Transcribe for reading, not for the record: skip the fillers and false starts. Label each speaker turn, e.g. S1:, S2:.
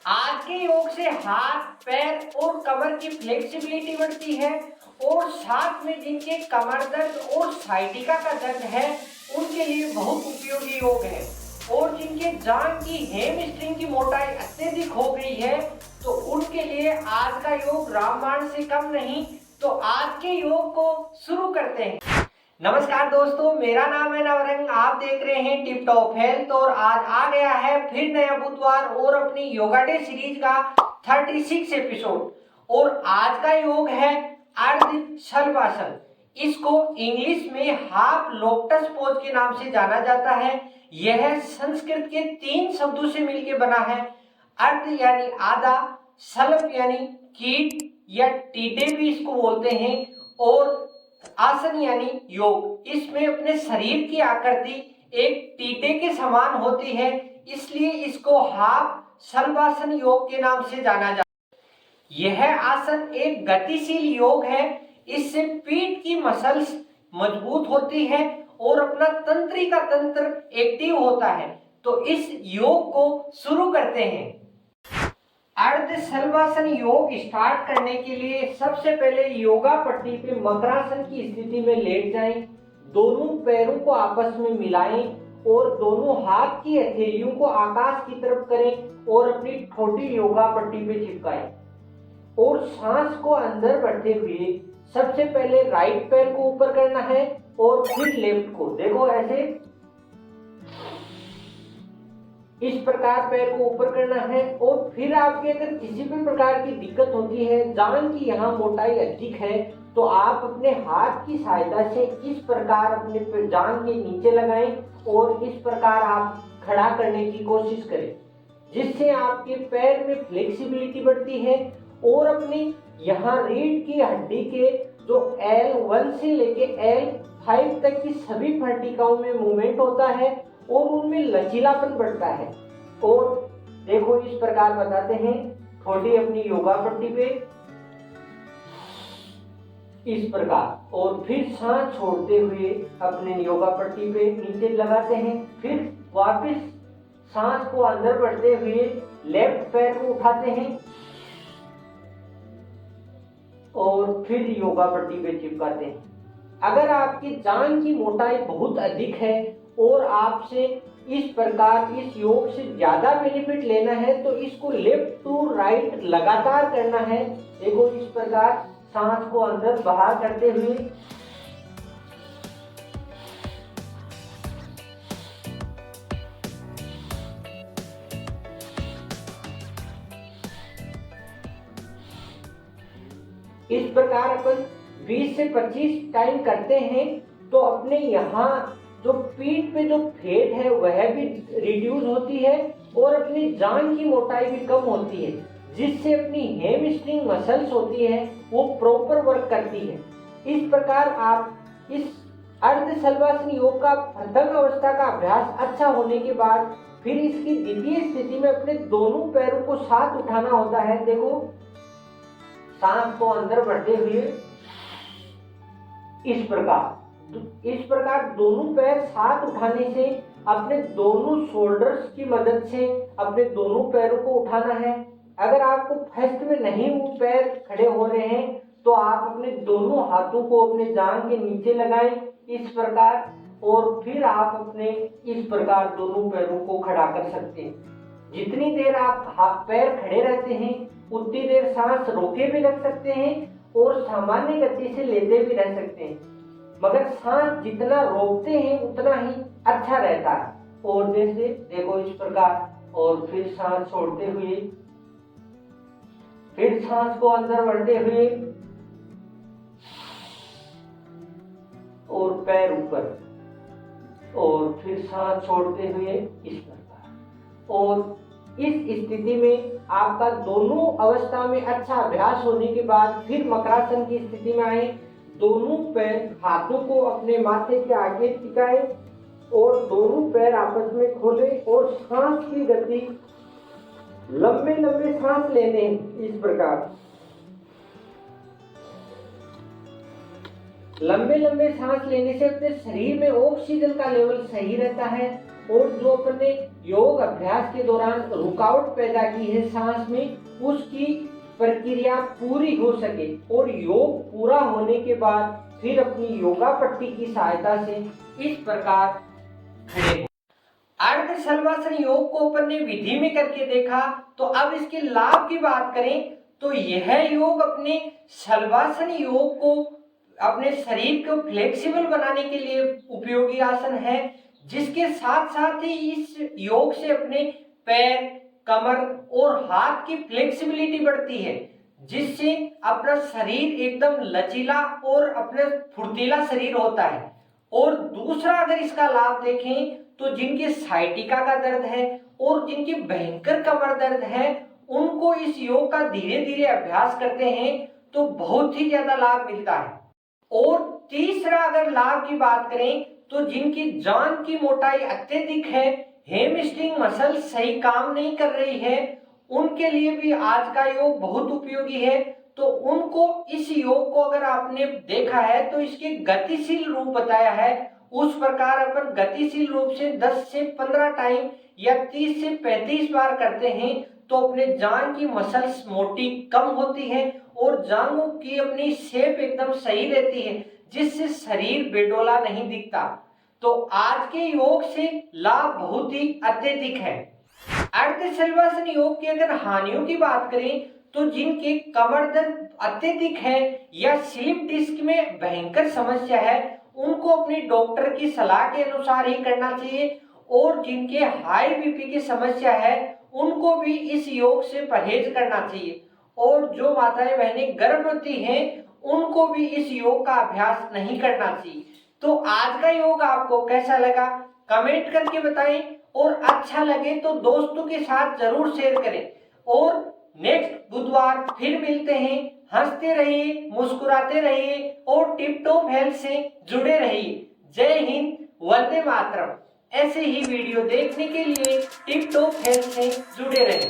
S1: आज के योग से हाथ, पैर और कमर की फ्लेक्सिबिलिटी बढ़ती है और साथ में जिनके कमर दर्द और साइटिका का दर्द है उनके लिए बहुत उपयोगी योग है। और जिनके जांघ की हैमस्ट्रिंग की मोटाई अत्यधिक हो गई है तो उनके लिए आज का योग रामबाण से कम नहीं। तो आज के योग को शुरू करते हैं। नमस्कार दोस्तों, मेरा नाम है नवरंग, आप देख रहे हैं टिप टॉप हेल्थ। और आज आ गया है फिर नया बुधवार और अपनी योगा डे सीरीज का 36 एपिसोड। और आज का योग है अर्ध शलभासन। इसको इंग्लिश में हाफ लोटस पोज के नाम से जाना जाता है। यह संस्कृत के 3 शब्दों से मिलकर बना है। अर्ध यानी आधा, शलभ यानी कीट या टीटे भी इसको बोलते हैं, और आसन यानी योग। इसमें अपने शरीर की आकृति एक टीटे के समान होती है, इसलिए इसको हाफ शलभासन योग के नाम से जाना जाता है। यह आसन एक गतिशील योग है। इससे पीठ की मसल्स मजबूत होती है और अपना तंत्रिका तंत्र एक्टिव होता है। तो इस योग को शुरू करते हैं। अर्ध शलभासन योग स्टार्ट करने के लिए सबसे पहले योगा पट्टी पे मकरासन की स्थिति में लेट जाएं। दोनों पैरों को आपस में मिलाएं और दोनों हाथ की हथेलियों को आकाश की तरफ करें और अपनी ठोडी योगा पट्टी पे चिपकाएं। और सांस को अंदर बढ़ते हुए सबसे पहले राइट पैर को ऊपर करना है और फिर लेफ्ट को। देखो ऐसे इस प्रकार पैर को ऊपर करना है। और फिर आपके अगर किसी भी प्रकार की दिक्कत होती है, जांघ की यहाँ मोटाई अधिक है, तो आप अपने हाथ की सहायता से इस प्रकार अपने जांघ के नीचे लगाएं और इस प्रकार आप खड़ा करने की कोशिश करें, जिससे आपके पैर में फ्लेक्सिबिलिटी बढ़ती है। और अपनी यहाँ रीढ़ की हड्डी के जो L1 से लेके L5 तक की सभी वर्टिकाओं में मूवमेंट होता है और उनमें लचीलापन बढ़ता है। और देखो इस प्रकार बताते हैं, ठोडी अपनी योगा पट्टी पे इस प्रकार, और फिर सांस छोड़ते हुए अपने योगा पट्टी पे नीचे लगाते हैं। फिर वापस सांस को अंदर बढ़ते हुए लेफ्ट पैर को उठाते हैं और फिर योगा पट्टी पे चिपकाते हैं। अगर आपकी जांघ की मोटाई बहुत अधिक है और आपसे इस प्रकार इस योग से ज्यादा बेनिफिट लेना है तो इसको लेफ्ट टू राइट लगातार करना है। देखो इस प्रकार सांस को अंदर बाहर करते हुए इस प्रकार अपन 20 से 25 टाइम करते हैं तो अपने यहाँ जो पीठ पे जो फैट है वह भी रिड्यूस होती है और अपनी जांघ की मोटाई भी कम होती है, जिससे अपनी हैमस्ट्रिंग मसल्स होती है वो प्रॉपर वर्क करती है। इस प्रकार आप इस अर्ध शलभासन योग का प्रथम अवस्था का अभ्यास अच्छा होने के बाद फिर इसकी द्वितीय स्थिति में अपने दोनों पैरों को साथ उठाना होता है। देखो सांस को अंदर बढ़ते हुए इस प्रकार दोनों पैर साथ उठाने से अपने दोनों शोल्डर्स की मदद से अपने दोनों पैरों को उठाना है। अगर आपको फर्स्ट में नहीं वो पैर खड़े हो रहे हैं तो आप अपने दोनों हाथों को अपने जांघ के नीचे लगाएं इस प्रकार, और फिर आप अपने इस प्रकार दोनों पैरों को खड़ा कर सकते हैं। जितनी देर आप पैर खड़े रहते हैं उतनी देर सांस रोके भी रख सकते हैं और सामान्य गति से लेते भी रह सकते हैं, मगर सांस जितना रोकते हैं उतना ही अच्छा रहता है। और जैसे देखो इस प्रकार, और फिर सांस छोड़ते हुए फिर सांस को अंदर बढ़ते हुए और पैर ऊपर, और फिर सांस छोड़ते हुए इस प्रकार। और इस स्थिति में आपका दोनों अवस्था में अच्छा अभ्यास होने के बाद फिर मकरासन की स्थिति में आए। दोनों पैर हाथों को अपने माथे के आगे टिकाएं और दोनों पैर आपस में खोलें और सांस की गति लंबे लंबे सांस लेने इस प्रकार। लंबे लंबे सांस लेने से अपने शरीर में ऑक्सीजन का लेवल सही रहता है और जो अपने योग अभ्यास के दौरान रुकावट पैदा की है सांस में, उसकी प्रक्रिया पूरी हो सके और योग पूरा होने के बाद फिर अपनी योगा पट्टी की सहायता से इस प्रकार खड़े हो। अर्ध शलभासन योग को अपन ने विधि में करके देखा, तो अब इसके लाभ की बात करें तो यह योग अपने शलभासन योग को अपने शरीर को फ्लेक्सिबल बनाने के लिए उपयोगी आसन है, जिसके साथ साथ ही इस योग से अपने पैर, कमर और हाथ की फ्लेक्सिबिलिटी बढ़ती है, जिससे अपना शरीर एकदम लचीला और अपने फुर्तीला शरीर होता है। और दूसरा अगर इसका लाभ देखें तो जिनके साइटिका का दर्द है और जिनके भयंकर कमर दर्द है, उनको इस योग का धीरे धीरे अभ्यास करते हैं तो बहुत ही ज्यादा लाभ मिलता है। और तीसरा अगर लाभ की बात करें तो जिनकी जांघ की मोटाई अत्यधिक है, हैमस्ट्रिंग मसल सही काम नहीं कर रही है, उनके लिए भी आज का योग बहुत उपयोगी है। तो उनको इस योग को अगर आपने देखा है तो इसके गतिशील रूप बताया है, उस प्रकार अपन गतिशील रूप से 10 से 15 टाइम या 30 से 35 बार करते हैं तो अपने जांघ की मसल्स मोटी कम होती है और जांघों की अपनी शेप एकदम सही रहती है, जिससे शरीर बेडोला नहीं दिखता। तो आज के योग से लाभ बहुत ही अत्यधिक है। अर्ध शलभासन योग की अगर हानियों की बात करें तो जिनके कमर दर्द अत्यधिक है या स्लिप डिस्क में भयंकर समस्या है, उनको अपने डॉक्टर की सलाह के अनुसार ही करना चाहिए। और जिनके हाई बीपी की समस्या है, उनको भी इस योग से परहेज करना चाहिए। और जो माताएं बहनें गर्भवती हैं, उनको भी इस योग का अभ्यास नहीं करना चाहिए। तो आज का योग आपको कैसा लगा कमेंट करके बताएं, और अच्छा लगे तो दोस्तों के साथ जरूर शेयर करें। और नेक्स्ट बुधवार फिर मिलते हैं। हंसते रहिए, मुस्कुराते रहिए और टिप टॉप हेल्थ से जुड़े रहिए। जय हिंद, वंदे मातरम। ऐसे ही वीडियो देखने के लिए टिप टॉप हेल्थ से जुड़े रहें।